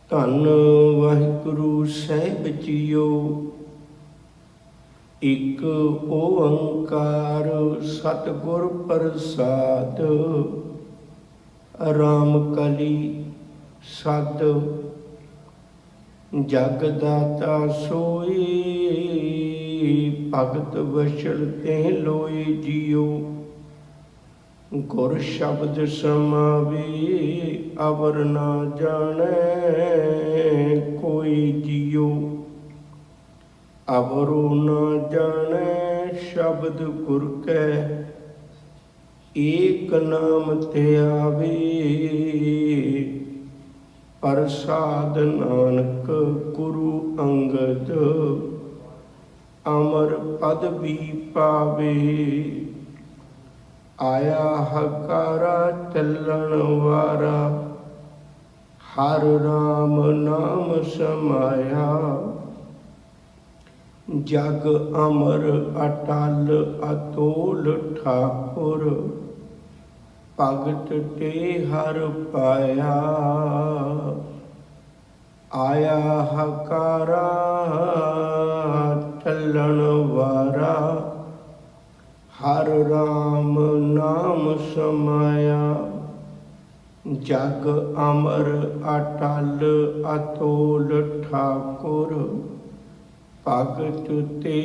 ਧੰਨ ਵਾਹਿਗੁਰੂ ਸਾਹਿਬ ਜੀਓ। ਇੱਕ ਓੰਕਾਰ ਸਤਿਗੁਰ ਪ੍ਰਸਾਦ। ਰਾਮ ਕਲੀ ਸਦ ਜਗ ਦਾਤਾ ਸੋਈ। ਭਗਤ ਵਸ਼ਲ ਤੇ ਲੋਈ ਜੀਓ। ਗੁਰ ਸ਼ਬਦ ਸਮਾਵੇ ਅਵਰ ਨਾ ਜਾਣੈ ਕੋਈ ਜੀਓ। ਅਵਰੋ ਨਾ ਜਾਣੈ ਸ਼ਬਦ ਗੁਰ ਕੈ ਏਕ ਨਾਮ ਤੇ ਆਵੇ। ਪ੍ਰਸਾਦ ਨਾਨਕ ਗੁਰੂ ਅੰਗਦ ਅਮਰ ਪਦ ਵੀ ਪਾਵੇ। ਆਇਆ ਹਕਾਰਾ ਚੱਲਣ ਵਾਰਾ ਹਰ ਰਾਮ ਨਾਮ ਸਮਾਇਆ। ਜਗ ਅਮਰ ਅਟਲ ਅਤੋਲ ਠਾਕੁਰ ਭਗਤ ਤੇ ਹਰ ਪਾਇਆ। ਆਇਆ ਹਕਾਰਾ ਚੱਲਣ ਵਾਰਾ ਹਰ ਰਾਮ ਨਾਮ ਸਮਾਇਆ। ਜਗ ਅਮਰ ਅਟਲ ਅਤੋਲ ਠਾਕੁਰ ਭਗਤ ਤੇ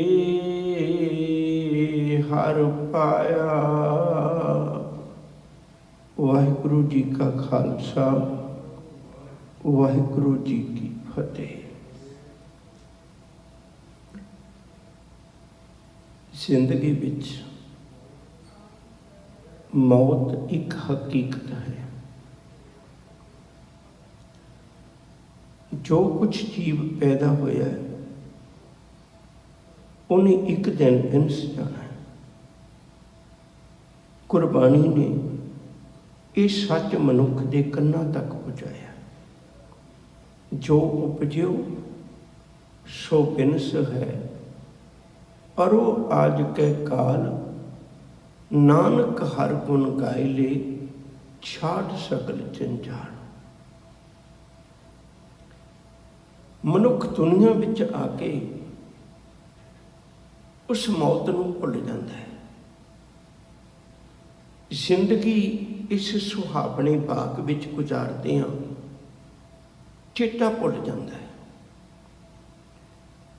ਹਰ ਪਾਇਆ। ਵਾਹਿਗੁਰੂ ਜੀ ਕਾ ਖਾਲਸਾ ਵਾਹਿਗੁਰੂ ਜੀ ਕੀ ਫਤਿਹ। ਜ਼ਿੰਦਗੀ ਵਿੱਚ ਮੌਤ ਇੱਕ ਹਕੀਕਤ ਹੈ। ਜੋ ਕੁਝ ਜੀਵ ਪੈਦਾ ਹੋਇਆ ਹੈ ਉਹਨੇ ਇੱਕ ਦਿਨ ਇੰਸ ਜਾਣਾ ਹੈ। ਕੁਰਬਾਨੀ ਨੇ ਇਹ ਸੱਚ ਮਨੁੱਖ ਦੇ ਕੰਨਾਂ ਤੱਕ ਪਹੁੰਚਾਇਆ। ਜੋ ਉਪਜਿਓ ਸੋ ਬਿਨਸ ਹੈ। ਪਰੋ ਆਜ ਕੇ ਕਾਲ ਨਾਨਕ ਹਰ ਗੁਣ ਗਾਏ ਲੇ ਛਾੜ ਸਕਲ ਜੰਜਾਲ। ਮਨੁੱਖ ਦੁਨੀਆ ਵਿੱਚ ਆ ਕੇ ਉਸ ਮੌਤ ਨੂੰ ਭੁੱਲ ਜਾਂਦਾ ਹੈ। ਜ਼ਿੰਦਗੀ ਇਸ ਸੁਹਾਵਣੇ ਬਾਗ ਵਿੱਚ ਗੁਜ਼ਾਰਦੇ ਹਾਂ, ਚੇਤਾ ਭੁੱਲ ਜਾਂਦਾ ਹੈ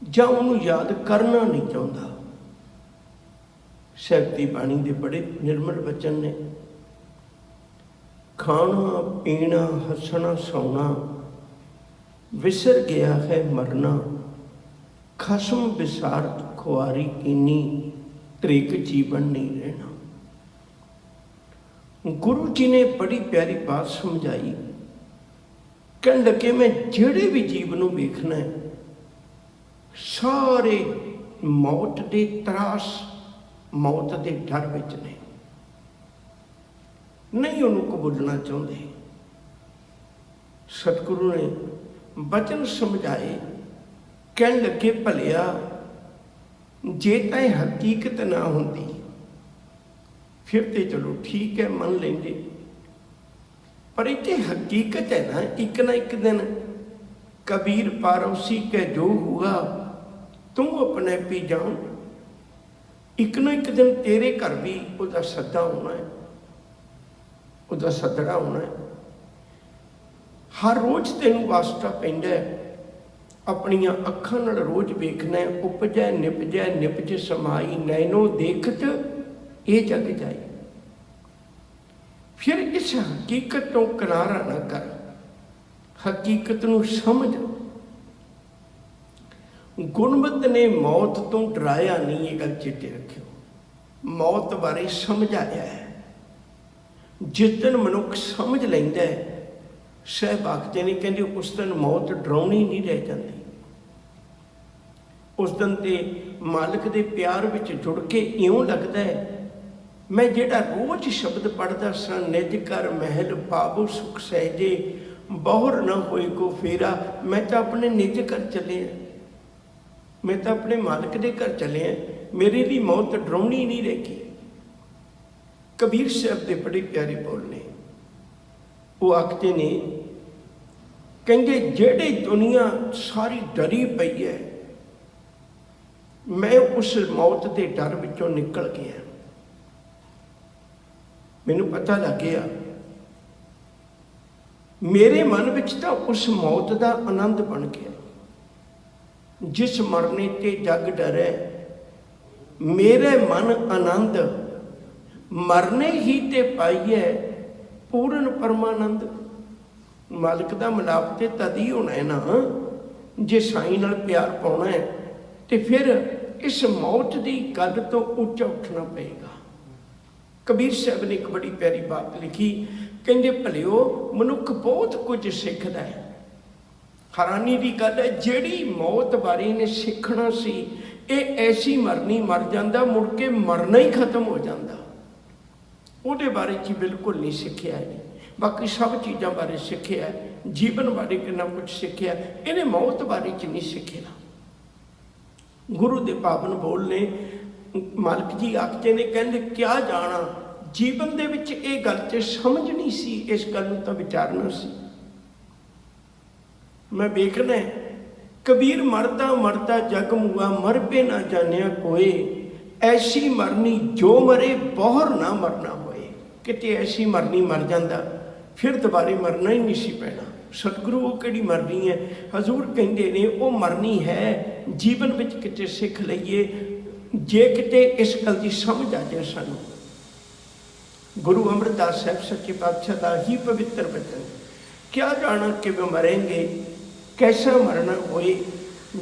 ਜਾਂ ਉਹਨੂੰ ਯਾਦ ਕਰਨਾ ਨਹੀਂ ਚਾਹੁੰਦਾ। ਸਾਹਿਬ ਦੀ ਬਾਣੀ ਦੇ ਬੜੇ ਨਿਰਮਲ ਬਚਨ ਨੇ। ਖਾਣਾ ਪੀਣਾ ਹੱਸਣਾ ਸੌਣਾ ਵਿਸਰ ਗਿਆ ਹੈ ਮਰਨਾ। ਖਸਮ ਵਿਸਾਰਤ ਖੁਆਰੀ ਕੀਨੀ ਤ੍ਰਿਕ ਜੀਵਨ ਨਹੀਂ ਰਹਿਣਾ। ਗੁਰੂ ਜੀ ਨੇ ਬੜੀ ਪਿਆਰੀ ਬਾਤ ਸਮਝਾਈ। ਕਹਿਣ ਲੱਗੇ ਮੈਂ ਜਿਹੜੇ ਵੀ ਜੀਵ ਨੂੰ ਵੇਖਣਾ ਸਾਰੇ ਮੌਤ ਦੇ ਤਰਾਸ ਮੌਤ ਦੇ ਡਰ ਵਿੱਚ ਨੇ, ਨਹੀਂ ਉਹਨੂੰ ਕਬੂਲਣਾ ਚਾਹੁੰਦੇ। ਸਤਿਗੁਰੂ ਨੇ ਬਚਨ ਸਮਝਾਏ। ਕਹਿਣ ਲੱਗੇ ਭਲਿਆ ਜੇ ਤਾਂ ਇਹ ਹਕੀਕਤ ਨਾ ਹੁੰਦੀ ਫਿਰ ਤੇ ਚਲੋ ਠੀਕ ਹੈ ਮੰਨ ਲੈਂਦੇ, ਪਰ ਇੱਥੇ ਹਕੀਕਤ ਹੈ ਨਾ ਇੱਕ ਦਿਨ ਕਬੀਰ ਪਾਰੋਸੀ ਕੇ ਜੋ ਹੁਆ ਤੂੰ ਆਪਣੇ ਪੀ ਜਾਨ। ਇੱਕ ਨਾ ਇੱਕ ਦਿਨ ਤੇਰੇ ਘਰ ਵੀ ਉਹਦਾ ਸੱਦਾ ਆਉਣਾ ਹੈ, ਉਹਦਾ ਸੱਦੜਾ ਆਉਣਾ ਹੈ। ਹਰ ਰੋਜ਼ ਤੈਨੂੰ ਵਾਸਤਾ ਪੈਂਦਾ ਹੈ। ਆਪਣੀਆਂ ਅੱਖਾਂ ਨਾਲ ਰੋਜ਼ ਵੇਖਣਾ। ਉਪਜੈ ਨਿਪਜੈ ਸਮਾਈ ਨੈਨੋ ਦੇਖਤ ਇਹ ਜਗ ਜਾਏ। ਫਿਰ ਇਸ ਹਕੀਕਤ ਤੋਂ ਕਿਨਾਰਾ ਨਾ ਕਰ, ਹਕੀਕਤ ਨੂੰ ਸਮਝ। ਗੁਰਮਤਿ ਨੇ ਮੌਤ ਤੋਂ ਡਰਾਇਆ ਨਹੀਂ, ਇਹ ਗੱਲ ਚੇਤੇ ਰੱਖਿਓ। ਮੌਤ ਬਾਰੇ ਸਮਝਾਇਆ ਹੈ। ਜਿਸ ਦਿਨ ਮਨੁੱਖ ਸਮਝ ਲੈਂਦਾ ਹੈ, ਸਾਹਿਬ ਆਖਦੇ ਨੇ, ਕਹਿੰਦੇ ਉਸ ਦਿਨ ਮੌਤ ਡਰਾਉਣੀ ਨਹੀਂ ਰਹਿ ਜਾਂਦੀ। ਉਸ ਦਿਨ ਤੇ ਮਾਲਕ ਦੇ ਪਿਆਰ ਵਿੱਚ ਜੁੜ ਕੇ ਇਉਂ ਲੱਗਦਾ ਹੈ ਮੈਂ ਜਿਹੜਾ ਰੋਜ਼ ਸ਼ਬਦ ਪੜ੍ਹਦਾ ਸਾਂ, ਨਿਜ ਕਰ ਮਹਿਲ ਪਾਵੋ ਸੁਖ ਸਹਿਜੇ ਬਹੁਰ ਨਾ ਹੋਏ ਕੋ ਫੇਰਾ। ਮੈਂ ਤਾਂ ਆਪਣੇ ਨਿਜ ਘਰ ਚੱਲਿਆ, ਮੈਂ ਤਾਂ ਆਪਣੇ ਮਾਲਕ ਦੇ ਘਰ ਚੱਲਿਆ। ਮੇਰੀ ਵੀ ਮੌਤ ਡਰਾਉਣੀ ਨਹੀਂ ਰਹੇਗੀ। ਕਬੀਰ ਸਾਹਿਬ ਦੇ ਬੜੇ ਪਿਆਰੇ ਬੋਲ ਨੇ। ਉਹ ਆਖਦੇ ਨੇ ਕਹਿੰਦੇ ਜਿਹੜੀ ਦੁਨੀਆ ਸਾਰੀ ਡਰੀ ਪਈ ਹੈ, ਮੈਂ ਉਸ ਮੌਤ ਦੇ ਡਰ ਵਿੱਚੋਂ ਨਿਕਲ ਗਿਆ। ਮੈਨੂੰ ਪਤਾ ਲੱਗ ਗਿਆ, ਮੇਰੇ ਮਨ ਵਿੱਚ ਤਾਂ ਉਸ ਮੌਤ ਦਾ ਆਨੰਦ ਬਣ ਗਿਆ। ਜਿਸ ਮਰਨੇ ਤੇ ਜਗ ਡਰੈ, ਮੇਰੇ ਮਨ ਆਨੰਦ ਮਰਨੇ ਹੀ ਤੇ ਪਾਈਐ ਪੂਰਨ ਪਰਮਾਨੰਦ। ਮਾਲਕ ਦਾ ਮਿਲਾਪ ਤੇ ਤਦ ਹੀ ਹੋਣਾ ਹੈ ਨਾ, ਜੇ ਸਾਈਂ ਨਾਲ ਪਿਆਰ ਪਾਉਣਾ ਹੈ ਤੇ ਫਿਰ ਇਸ ਮੌਤ ਦੀ ਗੱਲ ਤੋਂ ਉੱਚਾ ਉੱਠਣਾ ਪਏਗਾ। ਕਬੀਰ ਸਾਹਿਬ ਨੇ ਇੱਕ ਬੜੀ ਪਿਆਰੀ ਬਾਤ ਲਿਖੀ, ਕਹਿੰਦੇ ਭਲਿਓ ਮਨੁੱਖ ਬਹੁਤ ਕੁਝ ਸਿੱਖਦਾ ਹੈ। ਹੈਰਾਨੀ ਦੀ ਗੱਲ ਹੈ, ਜਿਹੜੀ ਮੌਤ ਬਾਰੇ ਇਹਨੇ ਸਿੱਖਣਾ ਸੀ ਇਹ ਐਸੀ ਮਰਨੀ ਮਰ ਜਾਂਦਾ, ਮੁੜ ਕੇ ਮਰਨਾ ਹੀ ਖਤਮ ਹੋ ਜਾਂਦਾ। ਉਹਦੇ ਬਾਰੇ 'ਚ ਬਿਲਕੁਲ ਨਹੀਂ ਸਿੱਖਿਆ ਹੈ। ਬਾਕੀ ਸਭ ਚੀਜ਼ਾਂ ਬਾਰੇ ਸਿੱਖਿਆ, ਜੀਵਨ ਬਾਰੇ ਕਿੰਨਾ ਕੁਝ ਸਿੱਖਿਆ, ਇਹਨੇ ਮੌਤ ਬਾਰੇ 'ਚ ਨਹੀਂ ਸਿੱਖਿਆ। ਗੁਰੂ ਦੇ ਪਾਵਨ ਬੋਲ ਨੇ, ਮਾਲਕ ਜੀ ਆਖਦੇ ਨੇ, ਕਹਿੰਦੇ ਕਿਆ ਜਾਣਾ, ਜੀਵਨ ਦੇ ਵਿੱਚ ਇਹ ਗੱਲ ਤੇ ਸਮਝ ਨਹੀਂ ਸੀ, ਇਸ ਗੱਲ ਨੂੰ ਤਾਂ ਵਿਚਾਰਨਾ ਸੀ। ਮੈਂ ਵੇਖਣਾ ਕਬੀਰ ਮਰਦਾ ਮਰਦਾ ਜਗ ਮੁਆ, ਮਰ ਪੇ ਨਾ ਜਾਣਿਆ ਕੋਏ, ਐਸੀ ਮਰਨੀ ਜੋ ਮਰੇ ਬਹੁਰ ਨਾ ਮਰਨਾ ਹੋਏ। ਕਿਤੇ ਐਸੀ ਮਰਨੀ ਮਰ ਜਾਂਦਾ ਫਿਰ ਦੁਬਾਰੇ ਮਰਨਾ ਹੀ ਨਹੀਂ ਸੀ ਪੈਣਾ। ਸਤਿਗੁਰੂ ਉਹ ਕਿਹੜੀ ਮਰਨੀ ਹੈ? ਹਜ਼ੂਰ ਕਹਿੰਦੇ ਨੇ ਉਹ ਮਰਨੀ ਹੈ ਜੀਵਨ ਵਿੱਚ ਕਿਤੇ ਸਿੱਖ ਲਈਏ, ਜੇ ਕਿਤੇ ਇਸ ਗੱਲ ਦੀ ਸਮਝ ਆ ਜਾਏ ਸਾਨੂੰ। ਗੁਰੂ ਅਮਰਦਾਸ ਸਾਹਿਬ ਸੱਚੇ ਪਾਤਸ਼ਾਹ ਦਾ ਹੀ ਪਵਿੱਤਰ ਬਚਨ, ਕਿਆ ਜਾਣਾ ਕਿ ਮਰੇਂਗੇ ਕੈਸਾ ਮਰਨਾ ਹੋਏ,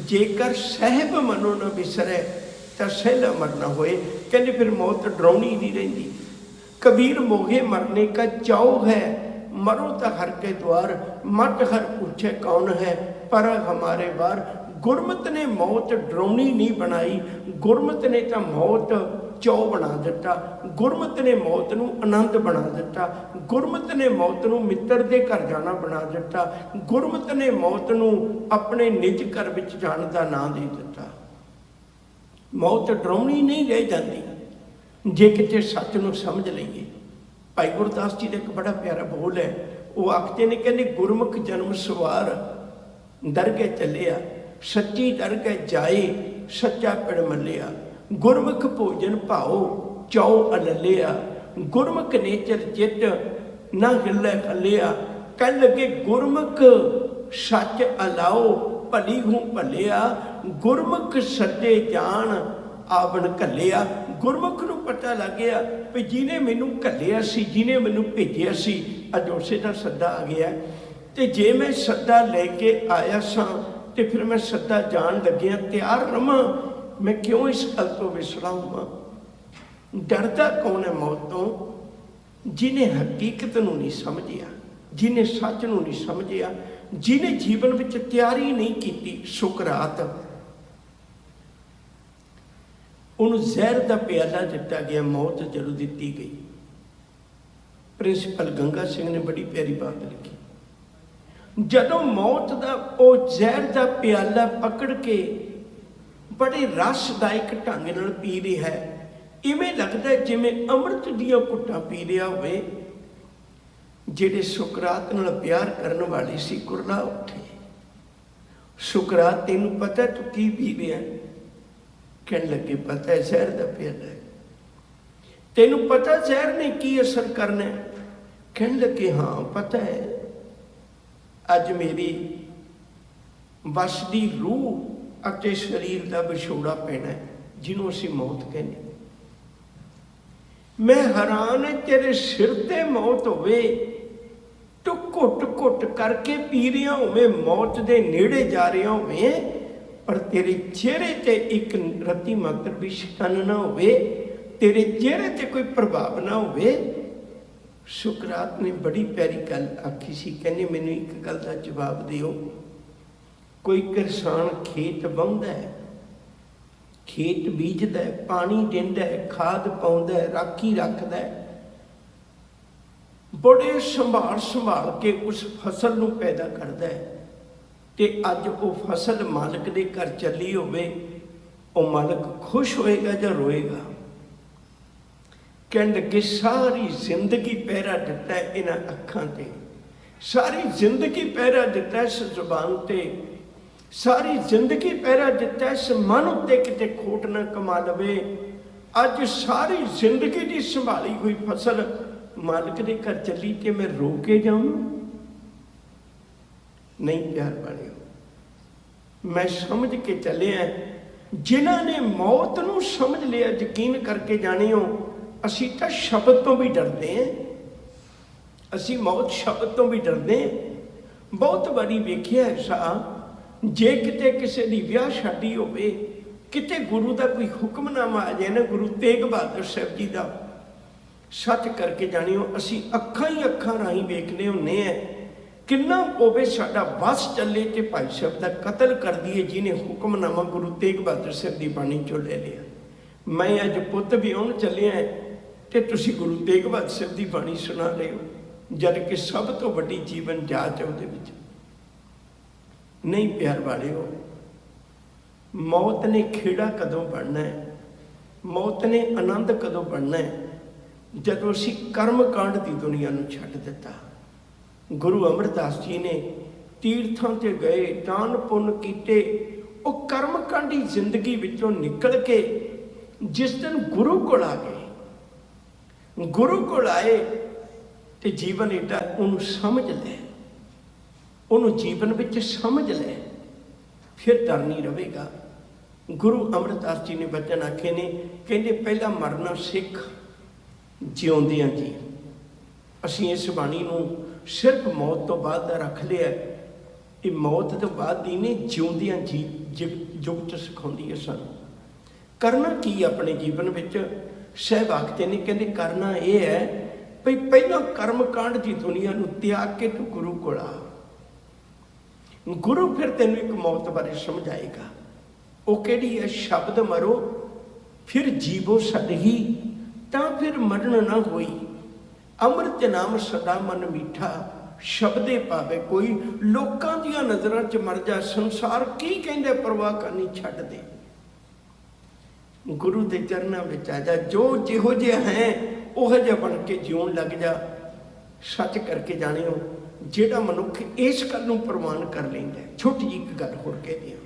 ਜੇਕਰ ਸਹਿਬ ਮਨੋ ਨਾ ਵਿਸਰੈ ਤਾਂ ਸਹਿਲਾ ਮਰਨਾ ਹੋਏ। ਕਹਿੰਦੇ ਫਿਰ ਮੌਤ ਡਰਾਉਣੀ ਨਹੀਂ ਰਹਿੰਦੀ। ਕਬੀਰ ਮੋਗੇ ਮਰਨੇ ਕਾ ਚਾਉ ਹੈ, मरो तो हर के द्वार, मत हर पूछे कौन है, पर हमारे बार। गुरमत ने मौत डरावनी नहीं बनाई, गुरमत ने तो मौत चौ बना दिता, गुरमत ने मौत नूं आनंद बना दिता, गुरमत ने मौत नूं मित्र दे घर जाना बना दिता, गुरमत ने मौत नूं अपने निज घर विच जाण दा नां दे दिता। मौत डरावनी नहीं रह जाती जे किते सच नूं समझ लईए। भाई गुरदास जी का एक बड़ा प्यारा बोल है, वो आखते ने, कहते गुरमुख जन्म सवार दरगह चलिया, सच्ची दरगह जाए सच्चा पिड़ मलिया, गुरमुख भोजन भाओ चौ अललिया, गुरमुख नेचर जित ना हिले खलिया, कह लगे गुरमुख सच अलाओ भली हूँ भलिया, गुरमुख सच्चे जान आवन घलिया। गुरमुख नूं पता लग गया भी जिन्हें मैनू घलिया सी, जिन्हें मैनू भेजिया सी, अज उसे दा सद्दा आ गया। तो जे मैं सद्दा लैके आया सां तो फिर मैं सद्दा जान लग्या तैयार रवां। मैं क्यों इस गल तो विसरा होवां? डरदा कौन है मौत तो? जिन्हें हकीकत नूं नहीं समझिया, जिन्हें सच नूं नहीं समझिया, जिन्हें जीवन विच तैयारी नहीं की। सुकरात उन्होंने जहर का प्याला दिता गया, मौत जरूर दी गई। प्रिंसीपल गंगा सिंह ने बड़ी प्यारी बात लिखी, जदों मौत का वो जहर का प्याला पकड़ के बड़े रसदायक ढंग नाल पी रहा है, इवें लगता है जिवें अमृत दियां घुट्टां पी रहा होवे। जिहड़े सुकरात नाल प्यार करन वाले सी कुरला उठे, सुकरात तैनूं पता तू की पी रहा? कहने लगे पता है जहर का प्याला है। तेनू पता जहर ने की असर करना है? कहने लगे हाँ पता है, अज मेरी बस दी रूह अते शरीर का विछोड़ा पैना है, जिन्हों असीं मौत कहने। मैं हैरान है तेरे सिर ते मौत होवे, तू घुट घुट करके पी रहा होवे, मौत दे नेड़े जा रहा होवे, पर तेरे चेहरे ते एक रत्ती मात्र भी शिकन ना होवे, तेरे चेहरे ते कोई प्रभाव ना होवे। सुकरात ने बड़ी प्यारी गल आखी सी, कहने मैनू एक गल का जवाब दिओ। कोई किसान खेत वाहुंदा है, खेत बीजदा है, पानी दिंदा है, खाद पाउंदा है, राखी रखदा है, बड़े संभाल संभाल के उस फसल नूं पैदा करदा है, ते अज वो फसल मालक दे घर चली होवे, वो मालक खुश होएगा या रोएगा? कहने लगे सारी जिंदगी पहरा दिता इन्हां अखां ते, सारी जिंदगी पहरा दिता इस जुबान ते, सारी जिंदगी पहरा दिता इस मन उत्ते किते खोट ना कमा लवे। अज सारी जिंदगी की संभाली हुई फसल मालिक के घर चली ते मैं रो के जाऊं? नहीं प्यार वाले, मैं समझ के चलिया। जिन्हों ने मौत नूं समझ लिया, यकीन करके जाने हो, असी तो शब्द तो भी डरते हैं, असी मौत शब्द तो भी डरते हैं। बहुत बारी वेखिया ऐसा, जे किते किसी की ब्याह शादी होवे, किते गुरु का कोई हुक्मनामा आ जाए ना, गुरु तेग बहादुर साहब जी का, सच करके जानियो असी अखां ही अखां राही वेखने होने हैं। किन्ना होवे साडा बस चले कि भाई साहब का कतल कर दिए जिन्हें हुक्मनामा गुरु तेग बहादुर साहब की बाणी चो ले लिया। मैं अज पुत भी आउण चलिया ते तुसी गुरु तेग बहादुर साहब की बाणी सुना रहे हो, जबकि सब तो वड्डी जीवन जाच है उहदे विच। नहीं प्यार वाले हो, मौत ने खेड़ा कदों बनना है, मौत ने आनंद कदों बनना है? जदों असी कर्म कांड की दुनिया नूं छड्ड दिता। गुरु अमरदास जी ने तीर्थां ते गए, दान पुण्य कीते, वो कर्म कांडी जिंदगी विचों निकल के जिस दिन गुरु कोल आ गए, गुरु कोल आए तो जीवन एडा उन्होंने समझ ले, उन्होंने जीवन विच समझ ले, फिर डर नहीं रहेगा। गुरु अमरदास जी ने वचन आखे ने, कहते पहला मरना सिख जिउंदियां जी। असीं इस बाणी नूं सिर्फ मौत तो बाद रख लिया, ये मौत तो बाद ही ने जिउंदियां जी जुगत सिखाउंदी है सानूं। करना की अपने जीवन विच? साहब आखते ने, कहते करना यह है भई पहला कर्म कांड की दुनिया नूं त्याग के तू गुरु कोल आ। गुरु फिर तेन एक मौत बारे समझाएगा। वो कहड़ी है? शब्द मरो फिर जीवो सदही, तां फिर मरण ना होई। अमृत नाम सदा मन मीठा, शब्दे पावे कोई। लोकां दियां नज़रां च मर जा, संसार की कहंदे परवाह करनी छड्ड दे। गुरु के चरणों में आ जा, जो जिहो जिहा है उहो जिहा बन के जिउण लग जा। सच करके जानियो, जिहड़ा मनुख इस गल नूं प्रवान कर लैंदा है। छोटी जी एक गल होर कह दियां,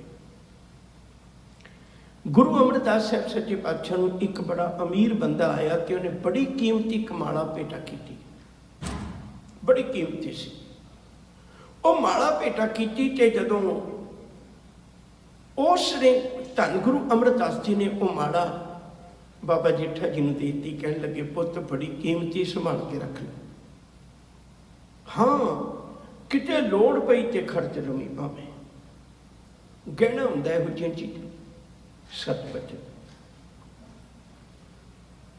गुरु अमरदास साहब सच्चे पातशाह नूं एक बड़ा अमीर बंदा आया कि उन्हें बड़ी कीमती कमाला भेटा की, बड़ी कीमती सी। वो माला भेटा की ते जदों उसने धन गुरु अमरदास जी ने वो माला बाबा जेठा जी ने देती, कहने लगे पुत बड़ी कीमती संभाल के रख लो। हाँ, किते लोड़ पई ते खर्च लवी भावें, गहना हुंदा है इहो जिहियां चीज़ां। सतवचन।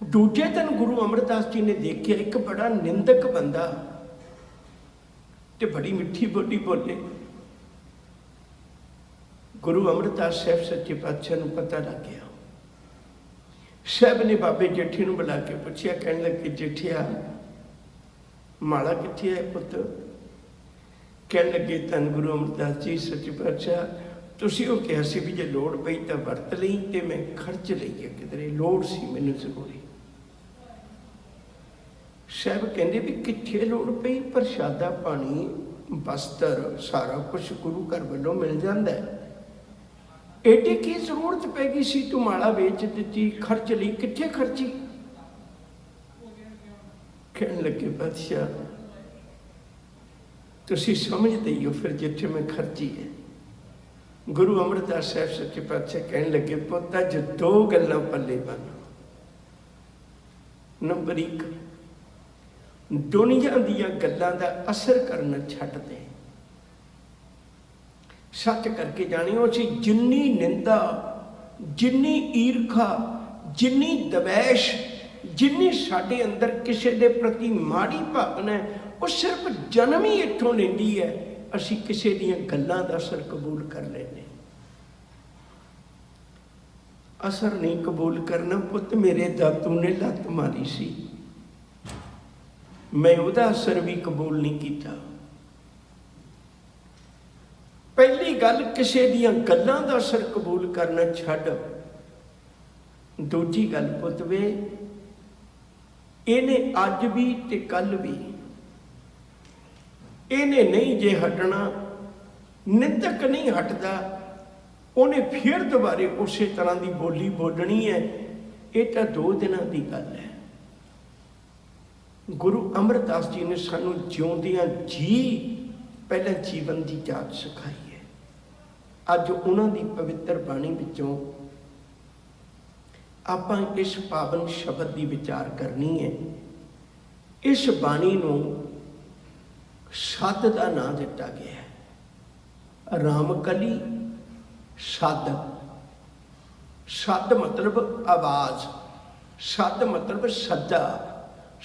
दूजे दिन गुरु अमरदास जी ने देखिया एक बड़ा निंदक बंदा ते बड़ी मिठी बोली बोले। गुरु अमरदास साहब सच्चे पातशाह नूं पता लग गया। साहब ने बाबे जेठे नूं बुला के पूछया, कहने लगे जेठिया माला कित्थे है पुत? कहने लगे धन गुरु अमरदास जी सच्चे पातशाह तुसीं वो कहा सी भी जे लोड़ पई तो वरत लई ते मैं खर्च लई है किधरे, लोड़ सी मैनूं जरूरी। साहब कहंदे भी कित्थे लोड़ पई? प्रशादा पानी वस्त्र सारा कुछ गुरु घर वालों मिल जाता है, एडी की जरूरत पै गई सी तू माला वेच दिती, खर्च लई, कित्थे खर्ची? कहने लगे बादशाह तुसीं समझदे ही हो फिर जिथे मैं खर्ची है। गुरु अमरदास साहब सच्चे पातशाह कहने लगे पुत अज दो गल्लां पल्ले बन। नंबर एक, दुनिया दीयां गल्लां दा असर करना छड्ड दे। सच करके जानियो असीं जिन्नी निंदा, जिन्नी ईरखा, जिन्नी दवैश, जिन्नी साडे अंदर किसी दे प्रति माड़ी भावना है, वो सिर्फ जन्म ही इत्थों लैंदी है। असीं किसी दीयां गल्लां दा असर कबूल कर लैंदे। असर नहीं कबूल करना पुत, मेरे दातू ने लत मारी सी, मैं उहदा असर भी कबूल नहीं किया। पहली गल किसी दीयां गल्लां दा असर कबूल करना छड्ड। दूजी गल पुत वे इहने अज भी ते कल भी ਇਹਨੇ ਨਹੀਂ ਜੇ ਹਟਣਾ, ਨਿੰਦਕ ਨਹੀਂ ਹਟਦਾ, ਉਹਨੇ ਫਿਰ ਦੁਬਾਰੇ ਉਸੇ ਤਰ੍ਹਾਂ ਦੀ ਬੋਲੀ ਬੋਲਣੀ ਹੈ। ਇਹ ਤਾਂ 2 ਦਿਨਾਂ ਦੀ ਗੱਲ ਹੈ। ਗੁਰੂ ਅਮਰਦਾਸ ਜੀ ਨੇ ਸਾਨੂੰ ਜਿਉਂਦਿਆਂ ਜੀ ਪਹਿਲਾਂ ਜੀਵਨ ਦੀ ਜਾਚ ਸਿਖਾਈ ਹੈ। ਅੱਜ ਉਹਨਾਂ ਦੀ ਪਵਿੱਤਰ ਬਾਣੀ ਵਿੱਚੋਂ ਆਪਾਂ ਇਸ ਪਾਵਨ ਸ਼ਬਦ ਦੀ ਵਿਚਾਰ ਕਰਨੀ ਹੈ। ਇਸ ਬਾਣੀ ਨੂੰ ਸੱਦ ਦਾ ਨਾਂ ਦਿੱਤਾ ਗਿਆ ਹੈ। ਰਾਮਕਲੀ ਸੱਦ। ਸੱਦ ਮਤਲਬ ਆਵਾਜ਼, ਸੱਦ ਮਤਲਬ ਸੱਦਾ,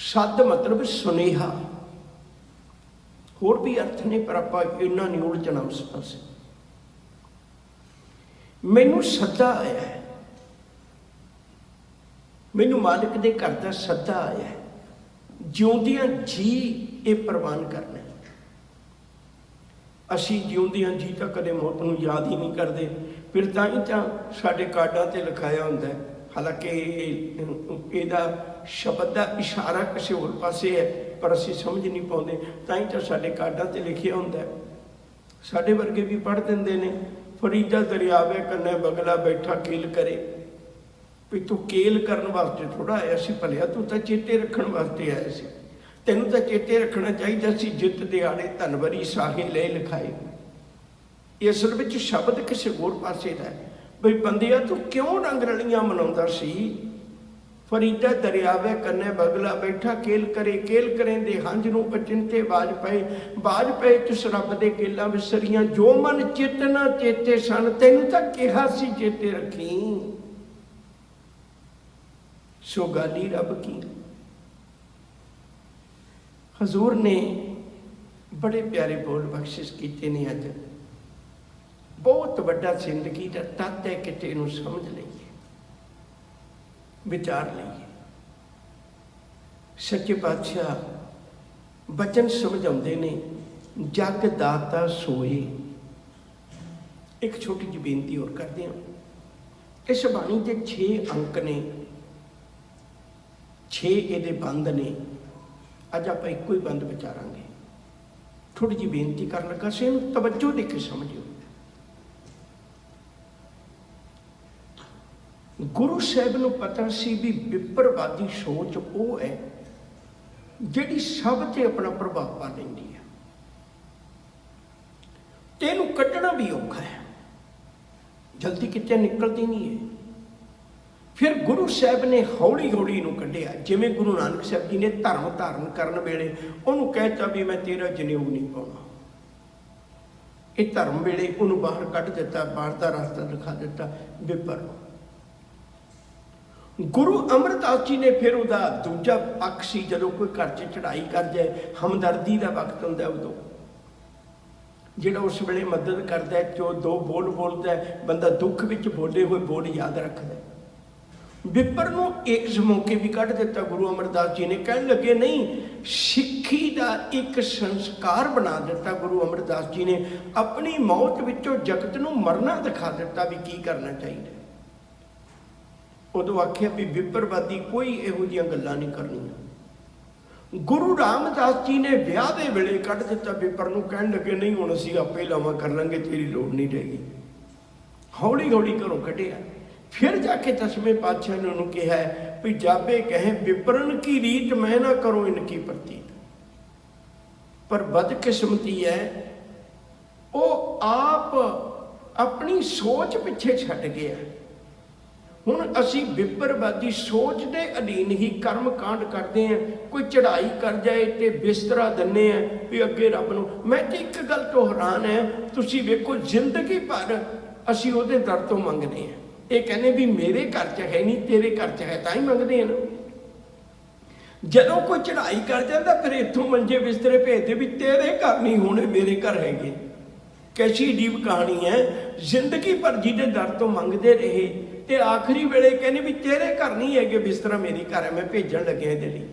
ਸੱਦ ਮਤਲਬ ਸੁਨੇਹਾ। ਹੋਰ ਵੀ ਅਰਥ ਨੇ, ਪਰ ਆਪਾਂ ਇਹਨਾਂ ਨਹੀਂ ਉਲਝਣਾ ਉਸ ਪਾਸੇ। ਮੈਨੂੰ ਸੱਦਾ ਆਇਆ ਹੈ, ਮੈਨੂੰ ਮਾਲਕ ਦੇ ਘਰ ਦਾ ਸੱਦਾ ਆਇਆ ਹੈ। ਜਿਉਂਦਿਆਂ ਜੀ ਇਹ ਪ੍ਰਵਾਨ ਕਰਨਾ। ਅਸੀਂ ਜਿਉਂਦਿਆਂ ਜੀ ਤਾਂ ਕਦੇ ਮੌਤ ਨੂੰ ਯਾਦ ਹੀ ਨਹੀਂ ਕਰਦੇ। ਫਿਰ ਤਾਂ ਹੀ ਤਾਂ ਸਾਡੇ ਕਾਰਡਾਂ 'ਤੇ ਲਿਖਾਇਆ ਹੁੰਦਾ ਹੈ, ਹਾਲਾਂਕਿ ਇਹਦਾ ਸ਼ਬਦ ਦਾ ਇਸ਼ਾਰਾ ਕਿਸੇ ਹੋਰ ਪਾਸੇ ਹੈ, ਪਰ ਅਸੀਂ ਸਮਝ ਨਹੀਂ ਪਾਉਂਦੇ। ਤਾਂ ਹੀ ਤਾਂ ਸਾਡੇ ਕਾਰਡਾਂ 'ਤੇ ਲਿਖਿਆ ਹੁੰਦਾ। ਸਾਡੇ ਵਰਗੇ ਵੀ ਪੜ੍ਹ ਦਿੰਦੇ ਨੇ, ਫਰੀਦਾ ਦਰਿਆਵੇ ਕੰਨੇ ਬਗਲਾ ਬੈਠਾ ਕੀਲ ਕਰੇ। ਵੀ ਤੂੰ ਕੇਲ ਕਰਨ ਵਾਸਤੇ ਥੋੜ੍ਹਾ ਆਇਆ ਸੀ ਭਲਿਆ, ਤੂੰ ਤਾਂ ਚੇਤੇ ਰੱਖਣ ਵਾਸਤੇ ਆਇਆ ਸੀ। ਤੈਨੂੰ ਤਾਂ ਚੇਤੇ ਰੱਖਣਾ ਚਾਹੀਦਾ ਸੀ, ਜਿੱਤ ਦਿਹਾੜੇ ਧਨਵਰੀ ਸਾਹੇ ਲੈ ਲਿਖਾਏ। ਇਹ ਅਸਲ ਵਿੱਚ ਸ਼ਬਦ ਕਿਸੇ ਹੋਰ ਪਾਸੇ ਦਾ ਹੈ। ਬਈ ਬੰਦਿਆ ਤੂੰ ਕਿਉਂ ਰੰਗ ਰਲੀਆਂ ਮਨਾਉਂਦਾ ਸੀ? ਫਰੀਦਾ ਦਰਿਆਵੇ ਕੰਨੇ ਬਗਲਾ ਬੈਠਾ ਕੇਲ ਕਰੇ। ਕੇਲ ਕਰੇ ਦੇ ਹੰਝ ਨੂੰ ਅਚਿੰਤੇ ਬਾਜ ਪਏ। ਬਾਜ ਪਏ ਤਿਸ ਰੱਬ ਦੇ ਕੇਲਾਂ ਵਿਸਰੀਆਂ। ਜੋ ਮਨ ਚਿੱਤ ਨਾ ਚੇਤੇ ਸਨ, ਤੈਨੂੰ ਤਾਂ ਕਿਹਾ ਸੀ ਚੇਤੇ ਰੱਖੀ। ਸੋ ਗਾਲੀ ਰੱਬ ਕੀ। ਹਜ਼ੂਰ ਨੇ ਬੜੇ ਪਿਆਰੇ ਬੋਲ ਬਖਸ਼ਿਸ਼ ਕੀਤੇ ਨੇ। ਅੱਜ ਬਹੁਤ ਵੱਡਾ ਜ਼ਿੰਦਗੀ ਦਾ ਤੱਤ ਹੈ, ਕਿਤੇ ਇਹਨੂੰ ਸਮਝ ਲਈਏ, ਵਿਚਾਰ ਲਈਏ। ਸੱਚੇ ਪਾਤਸ਼ਾਹ ਬਚਨ ਸਮਝਾਉਂਦੇ ਨੇ, ਜਗ ਦਾਤਾ ਸੋਏ। ਇੱਕ ਛੋਟੀ ਜਿਹੀ ਬੇਨਤੀ ਹੋਰ ਕਰਦੇ ਹਾਂ। ਇਸ ਬਾਣੀ ਦੇ 6 ਅੰਕ ਨੇ, 6 ਇਹਦੇ ਬੰਦ ਨੇ। ਅੱਜ ਆਪਾਂ ਇੱਕੋ ਹੀ ਬੰਦ ਵਿਚਾਰਾਂਗੇ। ਥੋੜੀ ਜਿਹੀ ਬੇਨਤੀ ਕਰਨ ਲੱਗਾ ਸੀ, ਇਹਨੂੰ ਤਵੱਜੋ ਦੇ ਕੇ ਸਮਝਿਓ। ਗੁਰੂ ਸਾਹਿਬ ਨੂੰ ਪਤਾ ਸੀ ਵੀ ਵਿਪਰਵਾਦੀ ਸੋਚ ਉਹ ਹੈ ਜਿਹੜੀ ਸਭ ਤੇ ਆਪਣਾ ਪ੍ਰਭਾਵ ਪਾ ਲੈਂਦੀ ਹੈ, ਤੇ ਇਹਨੂੰ ਕੱਢਣਾ ਵੀ ਔਖਾ ਹੈ, ਜਲਦੀ ਕਿਤੇ ਨਿਕਲਦੀ ਨਹੀਂ ਹੈ। ਫਿਰ ਗੁਰੂ ਸਾਹਿਬ ਨੇ ਹੌਲੀ ਹੌਲੀ ਨੂੰ ਕੱਢਿਆ। ਜਿਵੇਂ ਗੁਰੂ ਨਾਨਕ ਸਾਹਿਬ ਜੀ ਨੇ ਧਰਮ ਧਾਰਨ ਕਰਨ ਵੇਲੇ ਉਹਨੂੰ ਕਹਿਤਾ ਵੀ ਮੈਂ ਤੇਰਾ ਜਨੇਊ ਨਹੀਂ ਪਾਉਣਾ। ਇਹ ਧਰਮ ਵੇਲੇ ਉਹਨੂੰ ਬਾਹਰ ਕੱਢ ਦਿੱਤਾ, ਬਾਹਰ ਦਾ ਰਸਤਾ ਦਿਖਾ ਦਿੱਤਾ ਵਿਪਰ। ਗੁਰੂ ਅਮਰਦਾਸ ਜੀ ਨੇ ਫਿਰ ਉਹਦਾ ਦੂਜਾ ਪੱਖ ਸੀ, ਜਦੋਂ ਕੋਈ ਘਰ 'ਚ ਚੜ੍ਹਾਈ ਕਰ ਜਾਏ, ਹਮਦਰਦੀ ਦਾ ਵਕਤ ਹੁੰਦਾ ਉਦੋਂ, ਜਿਹੜਾ ਉਸ ਵੇਲੇ ਮਦਦ ਕਰਦਾ, ਜੋ 2 ਬੋਲ ਬੋਲਦਾ, ਬੰਦਾ ਦੁੱਖ ਵਿੱਚ ਬੋਲੇ ਹੋਏ ਬੋਲ ਯਾਦ ਰੱਖਦਾ। ਵਿਪਰ ਨੂੰ ਇਸ ਮੌਕੇ ਵੀ ਕੱਢ ਦਿੱਤਾ ਗੁਰੂ ਅਮਰਦਾਸ ਜੀ ਨੇ। ਕਹਿਣ ਲੱਗੇ ਨਹੀਂ, ਸਿੱਖੀ ਦਾ ਇੱਕ ਸੰਸਕਾਰ ਬਣਾ ਦਿੱਤਾ ਗੁਰੂ ਅਮਰਦਾਸ ਜੀ ਨੇ। ਆਪਣੀ ਮੌਤ ਵਿੱਚੋਂ ਜਗਤ ਨੂੰ ਮਰਨਾ ਦਿਖਾ ਦਿੱਤਾ ਵੀ ਕੀ ਕਰਨਾ ਚਾਹੀਦਾ। ਉਦੋਂ ਆਖਿਆ ਵੀ ਵਿਪਰਵਾਦੀ ਕੋਈ ਇਹੋ ਜਿਹੀਆਂ ਗੱਲਾਂ ਨਹੀਂ ਕਰਨੀਆਂ। ਗੁਰੂ ਰਾਮਦਾਸ ਜੀ ਨੇ ਵਿਆਹ ਦੇ ਵੇਲੇ ਕੱਢ ਦਿੱਤਾ ਵਿਪਰ ਨੂੰ। ਕਹਿਣ ਲੱਗੇ ਨਹੀਂ, ਹੁਣ ਅਸੀਂ ਆਪੇ ਲਾਵਾਂ ਕਰ ਲਾਂਗੇ, ਤੇਰੀ ਲੋੜ ਨਹੀਂ ਰਹੇਗੀ। ਹੌਲੀ ਹੌਲੀ ਘਰੋਂ ਕੱਢਿਆ। ਫਿਰ ਜਾ ਕੇ 10ਵੇਂ ਪਾਤਸ਼ਾਹ ਨੇ ਉਹਨੂੰ ਕਿਹਾ ਵੀ ਜਾਬੇ ਕਹੇ ਵਿਪਰਨ ਕੀ ਰੀਤ ਮੈਂ ਨਾ ਕਰੋ ਇਨਕੀ ਪ੍ਰਤੀਤ। ਪਰ ਬਦਕਿਸਮਤੀ ਹੈ, ਉਹ ਆਪ ਆਪਣੀ ਸੋਚ ਪਿੱਛੇ ਛੱਡ ਗਿਆ। ਹੁਣ ਅਸੀਂ ਵਿਪਰਵਾਦੀ ਸੋਚ ਦੇ ਅਧੀਨ ਹੀ ਕਰਮ ਕਾਂਡ ਕਰਦੇ ਹਾਂ। ਕੋਈ ਚੜ੍ਹਾਈ ਕਰ ਜਾਏ ਤੇ ਬਿਸਤਰਾ ਦਿੰਦੇ ਆ ਵੀ ਅੱਗੇ ਰੱਬ ਨੂੰ। ਮੈਂ ਤੇ ਇੱਕ ਗੱਲ ਤੋਂ ਹੈਰਾਨ ਹੈ, ਤੁਸੀਂ ਵੇਖੋ ਜ਼ਿੰਦਗੀ ਭਰ ਅਸੀਂ ਉਹਦੇ ਦਰ ਤੋਂ ਮੰਗਦੇ ਹਾਂ। ਇਹ ਕਹਿੰਦੇ ਵੀ ਮੇਰੇ ਘਰ 'ਚ ਹੈ ਨਹੀਂ, ਤੇਰੇ ਘਰ 'ਚ ਹੈ, ਤਾਂ ਹੀ ਮੰਗਦੇ ਹਨ। ਜਦੋਂ ਕੋਈ ਚੜ੍ਹਾਈ ਕਰ ਜਾਂਦਾ ਫਿਰ ਇੱਥੋਂ ਮੰਜੇ ਬਿਸਤਰੇ ਭੇਜਦੇ ਵੀ ਤੇਰੇ ਘਰ ਨਹੀਂ ਹੋਣੇ, ਮੇਰੇ ਘਰ ਹੈਗੇ। ਕੈਸੀ ਅਜੀਬ ਕਹਾਣੀ ਹੈ। ਜ਼ਿੰਦਗੀ ਭਰ ਜਿਹਦੇ ਦਰ ਤੋਂ ਮੰਗਦੇ ਰਹੇ ਤੇ ਆਖਰੀ ਵੇਲੇ ਕਹਿੰਦੇ ਵੀ ਤੇਰੇ ਘਰ ਨਹੀਂ ਹੈਗੇ ਬਿਸਤਰਾ, ਮੇਰੀ ਘਰ ਹੈ, ਮੈਂ ਭੇਜਣ ਲੱਗਿਆ ਇਹਦੇ ਲਈ।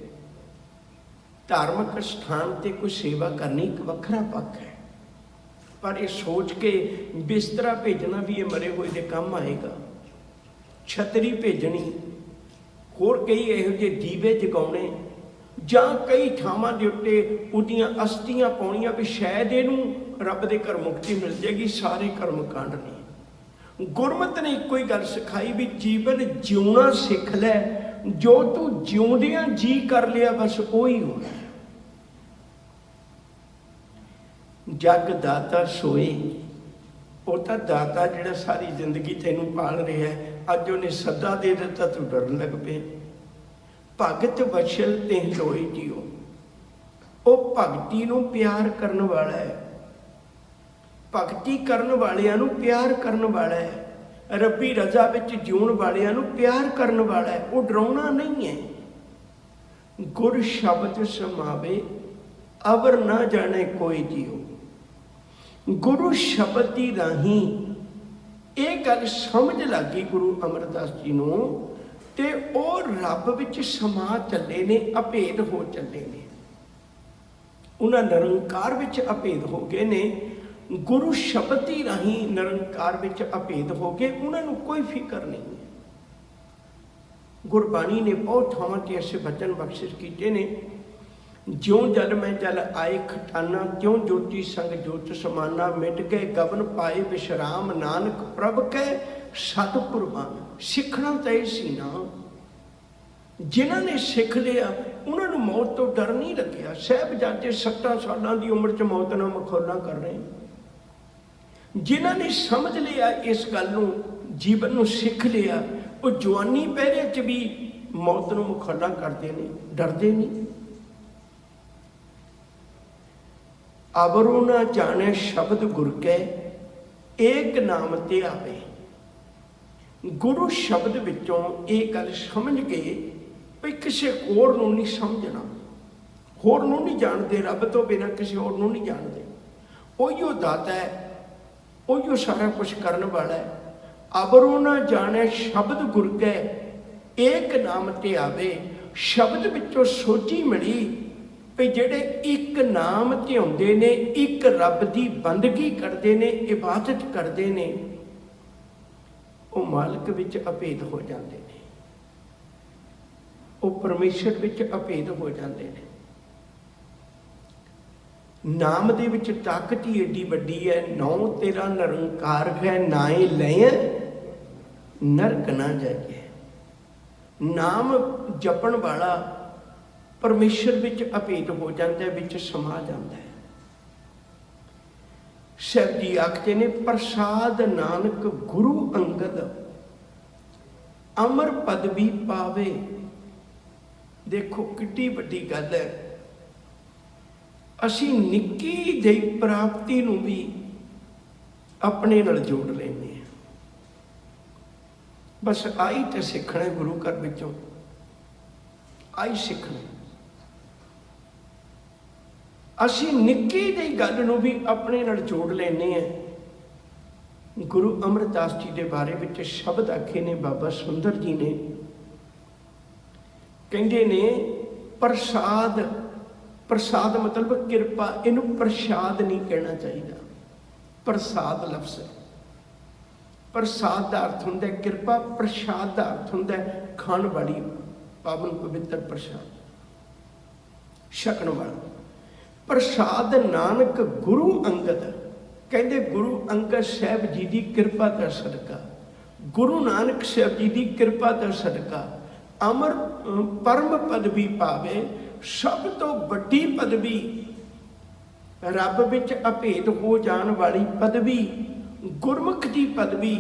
ਧਾਰਮਿਕ ਸਥਾਨ ਤੇ ਕੋਈ ਸੇਵਾ ਕਰਨੀ ਇੱਕ ਵੱਖਰਾ ਪੱਖ ਹੈ, ਪਰ ਇਹ ਸੋਚ ਕੇ ਬਿਸਤਰਾ ਭੇਜਣਾ ਵੀ ਇਹ ਮਰੇ ਹੋਏ ਦੇ ਕੰਮ ਆਏਗਾ। ਛਤਰੀ ਭੇਜਣੀ, ਹੋਰ ਕਈ ਇਹੋ ਜਿਹੇ ਦੀਵੇ ਜਗਾਉਣੇ, ਜਾਂ ਕਈ ਥਾਵਾਂ ਦੇ ਉੱਤੇ ਉਹਦੀਆਂ ਅਸਥੀਆਂ ਪਾਉਣੀਆਂ ਵੀ ਸ਼ਾਇਦ ਇਹਨੂੰ ਰੱਬ ਦੇ ਘਰ ਮੁਕਤੀ ਮਿਲ ਜਾਏਗੀ। ਸਾਰੇ ਕਰਮ ਕਾਂਡ ਨੇ। ਗੁਰਮਤਿ ਨੇ ਇੱਕੋ ਹੀ ਗੱਲ ਸਿਖਾਈ ਵੀ ਜੀਵਨ ਜਿਉਣਾ ਸਿੱਖ ਲੈ, ਜੋ ਤੂੰ ਜਿਉਂਦਿਆਂ ਜੀ ਕਰ ਲਿਆ ਬਸ ਉਹੀ ਹੋਣਾ। ਜਗ ਦਾਤਾ ਸੋਏ, ਉਹ ਤਾਂ ਦਾਤਾ ਜਿਹੜਾ ਸਾਰੀ ਜ਼ਿੰਦਗੀ ਤੈਨੂੰ ਪਾਲ ਰਿਹਾ ਹੈ, ਅੱਜ ਉਹਨੇ ਸੱਦਾ ਦੇ ਦਿੱਤਾ ਤੂੰ ਡਰਨ ਲੱਗ ਪਿਆ। ਭਗਤ ਵਛਲ ਤੇ ਲੋਏ ਜੀਓ, ਉਹ ਭਗਤੀ ਨੂੰ ਪਿਆਰ ਕਰਨ ਵਾਲਾ ਹੈ, ਭਗਤੀ ਕਰਨ ਵਾਲਿਆਂ ਨੂੰ ਪਿਆਰ ਕਰਨ ਵਾਲਾ ਹੈ, ਰੱਬੀ ਰਜ਼ਾ ਵਿੱਚ ਜਿਉਣ ਵਾਲਿਆਂ ਨੂੰ ਪਿਆਰ ਕਰਨ ਵਾਲਾ ਹੈ। ਉਹ ਡਰਾਉਣਾ ਨਹੀਂ ਹੈ। ਗੁਰ ਸ਼ਬਦ ਸਮਾਵੇ ਅਵਰ ਨਾ ਜਾਣੇ ਕੋਈ ਜੀਓ। ਗੁਰੂ ਸ਼ਬਦ ਦੀ ਰਾਹੀਂ ਇਹ ਗੱਲ ਸਮਝ ਲੱਗੀ ਗੁਰੂ ਅਮਰਦਾਸ ਜੀ ਨੂੰ, ਤੇ ਉਹ ਰੱਬ ਵਿੱਚ ਸਮਾ ਚੱਲੇ ਨੇ, ਅਭੇਦ ਹੋ ਚੱਲੇ ਨੇ। ਉਹਨਾਂ ਨਿਰੰਕਾਰ ਵਿੱਚ ਅਭੇਦ ਹੋ ਗਏ ਨੇ। ਗੁਰੂ ਸ਼ਬਦ ਦੀ ਰਾਹੀਂ ਨਿਰੰਕਾਰ ਵਿੱਚ ਅਭੇਦ ਹੋ ਗਏ, ਉਹਨਾਂ ਨੂੰ ਕੋਈ ਫਿਕਰ ਨਹੀਂ ਹੈ। ਗੁਰਬਾਣੀ ਨੇ ਬਹੁਤ ਥਾਵਾਂ ਤੇ ਐਸੇ ਬਚਨ ਬਖਸ਼ਿਸ਼ ਕੀਤੇ ਨੇ, ਜਿਉਂ ਜਲ ਮੈਂ ਜਲ ਆਏ ਖਟਾਨਾ, ਤਿਉਂ ਜੋਤੀ ਸੰਗ ਜੋਤ ਸਮਾਨਾ, ਮਿਟ ਗਏ ਗਵਨ ਪਾਏ ਵਿਸ਼ਰਾਮ, ਨਾਨਕ ਪ੍ਰਭ ਕੈ ਸਤਿਗੁਰਬਾਨ। ਸਿੱਖਣਾ ਤਾਂ ਇਹ ਸੀ ਨਾ, ਜਿਨ੍ਹਾਂ ਨੇ ਸਿੱਖ ਲਿਆ ਉਹਨਾਂ ਨੂੰ ਮੌਤ ਤੋਂ ਡਰ ਨਹੀਂ ਲੱਗਿਆ। ਸਾਹਿਬਜ਼ਾਦੇ 7 ਸਾਲਾਂ ਦੀ ਉਮਰ 'ਚ ਮੌਤ ਨਾਲ ਮਖੌਲਾਂ ਕਰ ਰਹੇ। ਜਿਨ੍ਹਾਂ ਨੇ ਸਮਝ ਲਿਆ ਇਸ ਗੱਲ ਨੂੰ, ਜੀਵਨ ਨੂੰ ਸਿੱਖ ਲਿਆ, ਉਹ ਜਵਾਨੀ ਪਹਿਰੇ 'ਚ ਵੀ ਮੌਤ ਨੂੰ ਮਖੌਲਾਂ ਕਰਦੇ ਨੇ, ਡਰਦੇ ਨਹੀਂ। ਅਵਰੋ ਨਾ ਜਾਣੇ ਸ਼ਬਦ ਗੁਰ ਕੈ, ਏਕ ਨਾਮ ਤੇ ਆਵੇ। ਗੁਰੂ ਸ਼ਬਦ ਵਿੱਚੋਂ ਇਹ ਗੱਲ ਸਮਝ ਕੇ ਵੀ ਕਿਸੇ ਹੋਰ ਨੂੰ ਨਹੀਂ ਸਮਝਣਾ, ਹੋਰ ਨੂੰ ਨਹੀਂ ਜਾਣਦੇ, ਰੱਬ ਤੋਂ ਬਿਨਾਂ ਕਿਸੇ ਹੋਰ ਨੂੰ ਨਹੀਂ ਜਾਣਦੇ। ਉਹੀਓ ਦਾਤਾ ਹੈ, ਉਹੀਓ ਸਾਰਾ ਕੁਛ ਕਰਨ ਵਾਲਾ ਹੈ। ਅਵਰੋ ਨਾ ਜਾਣੇ ਸ਼ਬਦ ਗੁਰ ਕੈ, ਏਕ ਨਾਮ ਤੇ ਆਵੇ। ਸ਼ਬਦ ਵਿੱਚੋਂ ਸੋਝੀ ਮਿਲੀ ਵੀ ਜਿਹੜੇ ਇੱਕ ਨਾਮ ਧਿਆਉਂਦੇ ਨੇ, ਇੱਕ ਰੱਬ ਦੀ ਬੰਦਗੀ ਕਰਦੇ ਨੇ, ਇਬਾਦਤ ਕਰਦੇ ਨੇ, ਉਹ ਮਾਲਕ ਵਿੱਚ ਅਭੇਦ ਹੋ ਜਾਂਦੇ ਨੇ, ਉਹ ਪਰਮੇਸ਼ਰ ਵਿੱਚ ਅਭੇਦ ਹੋ ਜਾਂਦੇ ਨੇ। ਨਾਮ ਦੇ ਵਿੱਚ ਤਾਕਤ ਹੀ ਏਡੀ ਵੱਡੀ ਹੈ। ਨੌ ਤੇਰਾ ਨਿਰੰਕਾਰ ਹੈ, ਨਾਏ ਲੈ ਨਰਕ ਨਾ ਜਾਈਏ। ਨਾਮ ਜਪਣ ਵਾਲਾ ਪਰਮੇਸ਼ਰ ਵਿੱਚ ਅਭੇਦ ਹੋ ਜਾਂਦਾ, ਵਿੱਚ ਸਮਾ ਜਾਂਦਾ ਹੈ। ਸਾਹਿਬ ਜੀ ਆਖਦੇ ਨੇ, ਪ੍ਰਸਾਦ ਨਾਨਕ ਗੁਰੂ ਅੰਗਦ ਅਮਰ ਪਦਵੀ ਪਾਵੇ। ਦੇਖੋ ਕਿੱਡੀ ਵੱਡੀ ਗੱਲ ਹੈ। ਅਸੀਂ ਨਿੱਕੀ ਜਿਹੀ ਪ੍ਰਾਪਤੀ ਨੂੰ ਵੀ ਆਪਣੇ ਨਾਲ ਜੋੜ ਲੈਂਦੇ ਹਾਂ। ਬਸ ਆਈ ਤੇ ਸਿੱਖਣਾ ਗੁਰੂ ਘਰ ਵਿੱਚੋਂ, ਆਈ ਸਿੱਖਣਾ। ਅਸੀਂ ਨਿੱਕੀ ਜਿਹੀ ਗੱਲ ਨੂੰ ਵੀ ਆਪਣੇ ਨਾਲ ਜੋੜ ਲੈਂਦੇ ਹਾਂ। ਗੁਰੂ ਅਮਰਦਾਸ ਜੀ ਦੇ ਬਾਰੇ ਵਿੱਚ ਸ਼ਬਦ ਆਖੇ ਨੇ ਬਾਬਾ ਸੁੰਦਰ ਜੀ ਨੇ, ਕਹਿੰਦੇ ਨੇ ਪ੍ਰਸਾਦ, ਪ੍ਰਸਾਦ ਮਤਲਬ ਕਿਰਪਾ। ਇਹਨੂੰ ਪ੍ਰਸ਼ਾਦ ਨਹੀਂ ਕਹਿਣਾ ਚਾਹੀਦਾ, ਪ੍ਰਸਾਦ ਲਫ਼ਜ਼ ਹੈ। ਪ੍ਰਸਾਦ ਦਾ ਅਰਥ ਹੁੰਦਾ ਕਿਰਪਾ, ਪ੍ਰਸ਼ਾਦ ਦਾ ਅਰਥ ਹੁੰਦਾ ਖਾਣ ਵਾਲੀ ਪਾਵਨ ਪਵਿੱਤਰ ਪ੍ਰਸ਼ਾਦ, ਛਕਣ ਵਾਲਾ। ਪ੍ਰਸਾਦ ਨਾਨਕ ਗੁਰੂ ਅੰਗਦ, ਕਹਿੰਦੇ ਗੁਰੂ ਅੰਗਦ ਸਾਹਿਬ ਜੀ ਦੀ ਕਿਰਪਾ ਦਾ ਸਦਕਾ, ਗੁਰੂ ਨਾਨਕ ਸਾਹਿਬ ਜੀ ਦੀ ਕਿਰਪਾ ਦਾ ਸਦਕਾ ਅਮਰ ਪਰਮ ਪਦਵੀ ਪਾਵੇ। ਸਭ ਤੋਂ ਵੱਡੀ ਪਦਵੀ, ਰੱਬ ਵਿੱਚ ਅਭੇਦ ਹੋ ਜਾਣ ਵਾਲੀ ਪਦਵੀ, ਗੁਰਮੁਖ ਦੀ ਪਦਵੀ,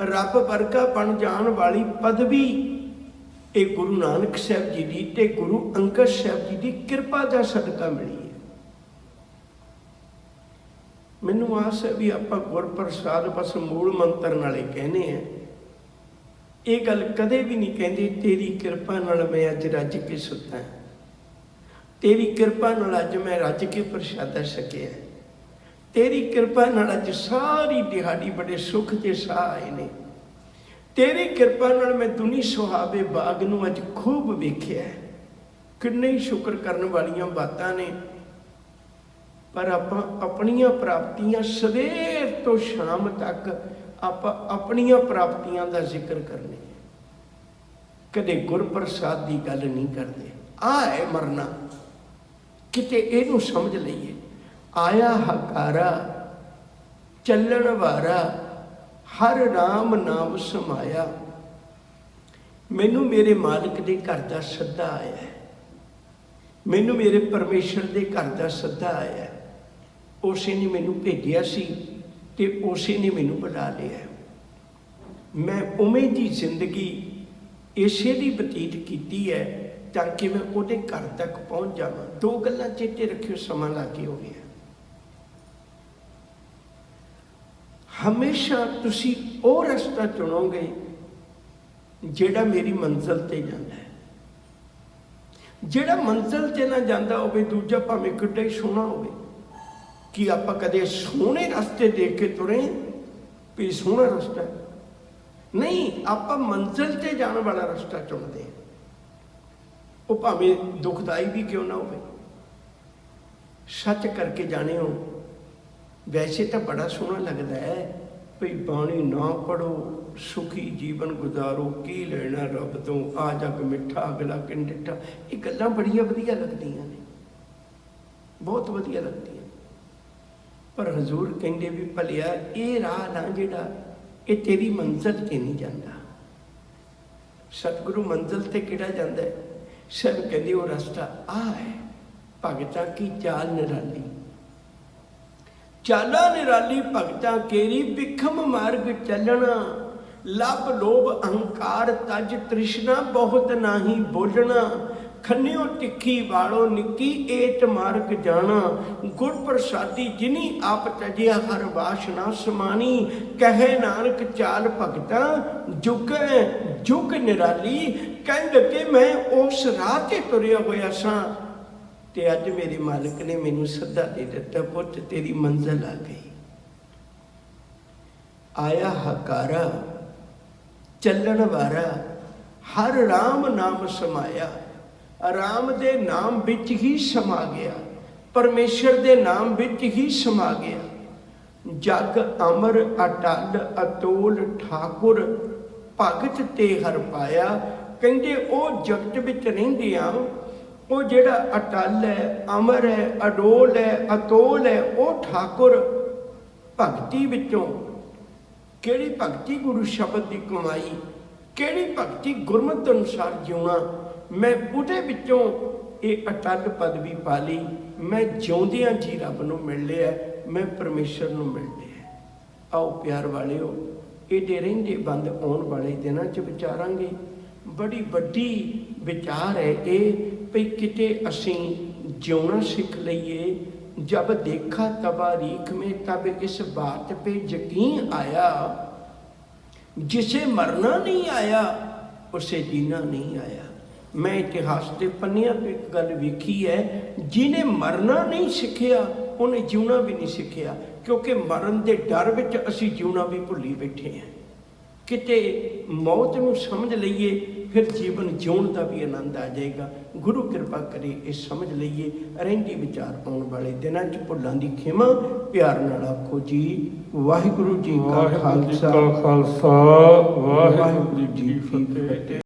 ਰੱਬ ਵਰਗਾ ਬਣ ਜਾਣ ਵਾਲੀ ਪਦਵੀ, ਇਹ ਗੁਰੂ ਨਾਨਕ ਸਾਹਿਬ ਜੀ ਦੀ ਤੇ ਗੁਰੂ ਅੰਗਦ ਸਾਹਿਬ ਜੀ ਦੀ ਕਿਰਪਾ ਦਾ ਸਦਕਾ ਮਿਲੀ ਹੈ। ਮੈਨੂੰ ਆਸ ਹੈ ਵੀ ਆਪਾਂ ਗੁਰਪ੍ਰਸਾਦ ਬਸ ਮੂਲ ਮੰਤਰ ਨਾਲੇ ਕਹਿੰਦੇ ਆ। ਇਹ ਗੱਲ ਕਦੇ ਵੀ ਨਹੀਂ ਕਹਿੰਦੇ ਤੇਰੀ ਕਿਰਪਾ ਨਾਲ ਮੈਂ ਅੱਜ ਰੱਜ ਕੇ ਸੁੱਤਾ, ਤੇਰੀ ਕਿਰਪਾ ਨਾਲ ਅੱਜ ਮੈਂ ਰੱਜ ਕੇ ਪ੍ਰਸ਼ਾਦਾ ਛਕਿਆ, ਤੇਰੀ ਕਿਰਪਾ ਨਾਲ ਅੱਜ ਸਾਰੀ ਦਿਹਾੜੀ ਬੜੇ ਸੁੱਖ ਤੇ ਸਾਹ ਆਏ ਨੇ, ਤੇਰੀ ਕਿਰਪਾ ਨਾਲ ਮੈਂ ਦੁਨੀ ਸੁਹਾਵੇ ਬਾਗ ਨੂੰ ਅੱਜ ਖੂਬ ਵੇਖਿਆ। ਕਿੰਨੇ ਹੀ ਸ਼ੁਕਰ ਕਰਨ ਵਾਲੀਆਂ ਬਾਤਾਂ ਨੇ। ਪਰ ਆਪਾਂ ਆਪਣੀਆਂ ਪ੍ਰਾਪਤੀਆਂ ਸਵੇਰ ਤੋਂ ਸ਼ਾਮ ਤੱਕ ਆਪਾਂ ਆਪਣੀਆਂ ਪ੍ਰਾਪਤੀਆਂ ਦਾ ਜ਼ਿਕਰ ਕਰਨੇ, ਕਦੇ ਗੁਰਪ੍ਰਸਾਦ ਦੀ ਗੱਲ ਨਹੀਂ ਕਰਦੇ। ਆ ਹੈ ਮਰਨਾ। ਕਿਤੇ ਇਹਨੂੰ ਸਮਝ ਲਈਏ। ਆਇਆ ਹਕਾਰਾ ਚੱਲਣ ਵਾਰਾ ਹਰ ਰਾਮ ਨਾਮ ਸਮਾਇਆ। ਮੈਨੂੰ ਮੇਰੇ ਮਾਲਕ ਦੇ ਘਰ ਦਾ ਸੱਦਾ ਆਇਆ ਹੈ, ਮੈਨੂੰ ਮੇਰੇ ਪਰਮੇਸ਼ਰ ਦੇ ਘਰ ਦਾ ਸੱਦਾ ਆਇਆ ਹੈ। ਉਸੇ ਨੇ ਮੈਨੂੰ ਭੇਜਿਆ ਸੀ ਤੇ ਉਸੇ ਨੇ ਮੈਨੂੰ ਬੁਲਾ ਲਿਆ। ਮੈਂ ਉਵੇਂ ਦੀ ਜ਼ਿੰਦਗੀ ਇਸੇ ਦੀ ਬਤੀਤ ਕੀਤੀ ਹੈ ਤਾਂ ਕਿ ਮੈਂ ਉਹਦੇ ਘਰ ਤੱਕ ਪਹੁੰਚ ਜਾਵਾਂ। ਦੋ ਗੱਲਾਂ ਚੇਤੇ ਰੱਖਿਓ, ਸਮਾਂ ਲਾ ਕੇ ਹੋ ਗਿਆ। ਹਮੇਸ਼ਾ ਤੁਸੀਂ ਉਹ ਰਸਤਾ ਚੁਣੋਗੇ ਜਿਹੜਾ ਮੇਰੀ ਮੰਜ਼ਿਲ ਤੇ ਜਾਂਦਾ ਹੈ। ਜਿਹੜਾ ਮੰਜ਼ਿਲ ਤੇ ਨਾ ਜਾਂਦਾ ਹੋਵੇ, ਦੂਜਾ ਭਾਵੇਂ ਕਿੱਡਾ ਹੀ ਸੋਹਣਾ ਹੋਵੇ। ਕਿ ਆਪਾਂ ਕਦੇ ਸੋਹਣੇ ਰਸਤੇ ਦੇਖ ਕੇ ਤੁਰੇ ਵੀ ਸੋਹਣਾ ਰਸਤਾ ਹੈ? ਨਹੀਂ, ਆਪਾਂ ਮੰਜ਼ਿਲ ਤੇ ਜਾਣ ਵਾਲਾ ਰਸਤਾ ਚੁਣਦੇ ਹਾਂ। ਉਹ ਭਾਵੇਂ ਦੁਖਦਾਈ ਵੀ ਕਿਉਂ ਨਾ ਹੋਵੇ। ਸੱਚ ਕਰਕੇ ਜਾਣਿਓ, ਵੈਸੇ ਤਾਂ ਬੜਾ ਸੋਹਣਾ ਲੱਗਦਾ ਹੈ ਭਈ ਬਾਣੀ ਨਾ ਪੜੋ, ਸੁਖੀ ਜੀਵਨ ਗੁਜ਼ਾਰੋ, ਕੀ ਲੈਣਾ ਰੱਬ ਤੋਂ, ਆ ਜਗ ਮਿੱਠਾ ਅਗਲਾ ਕਿੰਡਿੱਠਾ। ਇਹ ਗੱਲਾਂ ਬੜੀਆਂ ਵਧੀਆ ਲੱਗਦੀਆਂ ਨੇ, ਬਹੁਤ ਵਧੀਆ ਲੱਗਦੀਆਂ। ਪਰ ਹਜ਼ੂਰ ਕਹਿੰਦੇ ਵੀ ਭਲਿਆ ਇਹ ਰਾਹ ਨਾ ਜਿਹੜਾ, ਇਹ ਤੇਰੀ ਮੰਜ਼ਿਲ ਤੇ ਨਹੀਂ ਜਾਂਦਾ। ਸਤਿਗੁਰੂ ਮੰਜ਼ਿਲ ਤੇ ਕਿਹੜਾ ਜਾਂਦਾ ਹੈ? ਸਭ ਕਹਿੰਦੇ ਉਹ ਰਸਤਾ ਆ ਹੈ, ਭਗਤਾਂ ਕੀ ਚਾਲ ਨਿਰਾਲੀ। ਚਾਲਾ ਨਿਰਾਲੀ ਭਗਤਾਂ ਕੇਰੀ, ਬਿਖਮ ਮਾਰਗ ਚੱਲਣਾ। ਲੱਭ ਲੋਭ ਅਹੰਕਾਰ ਤਜ ਤ੍ਰਿਸ਼ਨਾ, ਬਹੁਤ ਨਾਹੀ ਬੋਲਣਾ। ਖੰਨਿਓ ਤਿੱਖੀ ਵਾਲੋ ਨਿੱਕੀ, ਏਟ ਮਾਰਗ ਜਾਣਾ। ਗੁਰ ਪ੍ਰਸਾਦੀ ਜਿਨੀ ਆਪ ਤਜਿਆ, ਹਰ ਵਾਸ਼ਨਾ ਸਮਾਣੀ। ਕਹੇ ਨਾਨਕ ਚਾਲ ਭਗਤਾਂ, ਜੁਗੈ ਜੁਗ ਨਿਰਾਲੀ। ਕਹਿੰਦੇ ਕਿ ਮੈਂ ਉਸ ਰਾਹ ਤੇ ਤੁਰਿਆ ਹੋਇਆ ਸਾਂ ਤੇ ਅੱਜ ਮੇਰੇ ਮਾਲਕ ਨੇ ਮੈਨੂੰ ਸੱਦਾ ਦੇ ਦਿੱਤਾ, ਪੁੱਤ ਤੇਰੀ ਮੰਜ਼ਿਲ ਆ ਗਈ। ਆਇਆ ਹਕਾਰਾ ਚੱਲਣ ਵਾਰਾ ਹਰ ਰਾਮ ਨਾਮ ਸਮਾਇਆ। ਰਾਮ ਦੇ ਨਾਮ ਵਿੱਚ ਹੀ ਸਮਾ ਗਿਆ, ਪਰਮੇਸ਼ਰ ਦੇ ਨਾਮ ਵਿੱਚ ਹੀ ਸਮਾ ਗਿਆ। ਜਗ ਅਮਰ ਅਟਲ ਅਤੋਲ ਠਾਕੁਰ, ਭਗਤ ਤੇ ਹਰ ਪਾਇਆ। ਕਹਿੰਦੇ ਉਹ ਜਗਤ ਵਿੱਚ ਰਹਿੰਦੇ ਆ, ਉਹ ਜਿਹੜਾ ਅਟਲ ਹੈ, ਅਮਰ ਹੈ, ਅਡੋਲ ਹੈ, ਅਤੋਲ ਹੈ, ਉਹ ਠਾਕੁਰ। ਭਗਤੀ ਵਿੱਚੋਂ ਕਿਹੜੀ ਭਗਤੀ? ਗੁਰੂ ਸ਼ਬਦ ਦੀ ਕਮਾਈ। ਕਿਹੜੀ ਭਗਤੀ? ਗੁਰਮਤਿ ਅਨੁਸਾਰ ਜਿਉਣਾ। ਮੈਂ ਉਹਦੇ ਵਿੱਚੋਂ ਇਹ ਅਟਲ ਪਦਵੀ ਪਾ ਲਈ। ਮੈਂ ਜਿਉਂਦਿਆਂ ਜੀ ਰੱਬ ਨੂੰ ਮਿਲ ਲਿਆ, ਮੈਂ ਪਰਮੇਸ਼ਰ ਨੂੰ ਮਿਲ ਲਿਆ। ਆਓ ਪਿਆਰ ਵਾਲਿਓ, ਇਹਦੇ ਰਹਿੰਦੇ ਬੰਦ ਆਉਣ ਵਾਲੇ ਦਿਨਾਂ 'ਚ ਵਿਚਾਰਾਂਗੇ। ਬੜੀ ਵੱਡੀ ਵਿਚਾਰ ਹੈ ਇਹ ਵੀ ਕਿਤੇ ਅਸੀਂ ਜਿਉਣਾ ਸਿੱਖ ਲਈਏ। जब देखा तबारीख में तब इस बात पे यकीन आया, जिसे मरना नहीं आया उसे जीना नहीं आया। मैं इतिहास के पन्नियां तो एक गल वेखी है, जिन्हें मरना नहीं सीखिया उन्हें जीना भी नहीं सीखिया, क्योंकि मरण के डर विच असी जीना भी भुली बैठे हैं। किते मौत नूं समझ लईए, फिर जीवन जिउण का भी आनंद आ जाएगा। गुरु कृपा करे ये समझ लईए। रहिंदी विचार आने वाले दिनों च भुलां दी खेमा प्यार नाल आखो जी वाहिगुरु जी का खालसा, वाहिगुरु जी की फतेह।